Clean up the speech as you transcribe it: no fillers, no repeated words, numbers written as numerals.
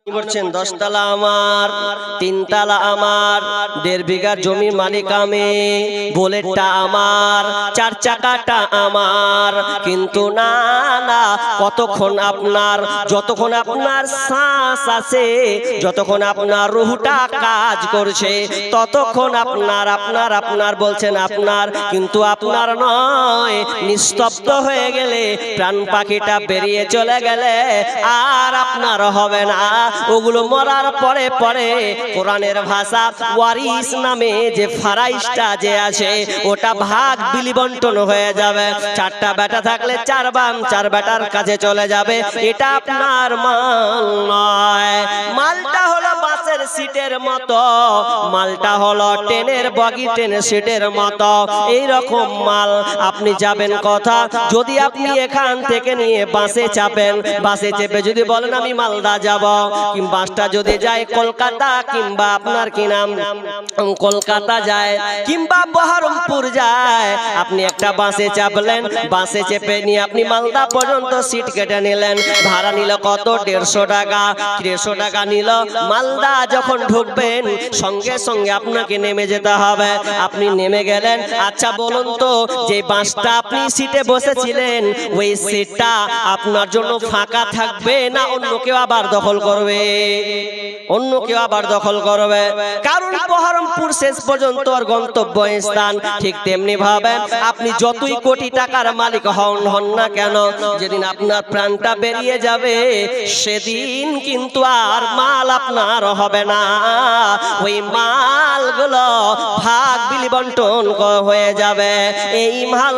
বলছেন 10 তলা আমার, 3 তলা আমার, 1.5 বিঘা জমির মালিক আমি, বুলেটটা আমার, 4 চাকাটা আমার। কিন্তু না না, কতক্ষণ আপনার, যতক্ষণ আপনার শ্বাস আছে, যতক্ষণ আপনার রুহটা কাজ করছে, ততক্ষণ আপনার বলছেন আপনার, কিন্তু আপনার নয়। নিস্তব্ধ হয়ে গেলে, প্রাণ পাখিটা বেরিয়ে চলে গেলে আর আপনার হবে না। ওগুলো মরার পরে পরে কোরআনের ভাষা ওয়ারিস নামে যে ফারাইশটা যে আছে, ওটা ভাগ বিলি বন্টন হয়ে যাবে। 4টা বেটা থাকলে 4 বেটার কাছে চলে যাবে। এটা আপনার মাল নয়। মালটা হলো বাসের সিটের মতো, মালটা হলো ট্রেনের বগি, ট্রেনের সিটের মতো। এই রকম মাল আপনি যাবেন কথা, যদি আপনি এখান থেকে নিয়ে বাসে চাপেন, বাসে চেপে যদি বলেন আমি মালদা যাব, কিংবা বাসটা যদি যায় কলকাতা, কিংবা আপনার কি নাম কলকাতা যায়, কিংবা বহরমপুর যায়, আপনি একটা বাসে চাপলেন, বাসে চেপে নিয়ে আপনি মালদা পর্যন্ত সিট কেটে নিলেন। ভাড়া নিল কত? 150 টাকা। 150 টাকা নিল। মালদা যখন ঢুকবেন, সঙ্গে সঙ্গে আপনাকে নেমে যেতে হবে। আপনি নেমে গেলেন। আচ্ছা বলুন তো, যে বাসটা আপনি সিটে বসেছিলেন, ওই সিটটা আপনার জন্য ফাঁকা থাকবে না অন্য কেউ আবার দখল করবে? অন্য কেউ আবার দখল করবে। কারণ বহরমপুর শেষ পর্যন্ত আর গন্তব্য স্থান। ঠিক তেমনি ভাবে আপনি যতই কোটি টাকার মালিক হন না কেন, যেদিন আপনার প্রাণটা বেরিয়ে যাবে, সেদিন কিন্তু আর মাল আপনার হবে না। ওই মালগুলো ভাগ বিলি বন্টন হয়ে যাবে। এই মাল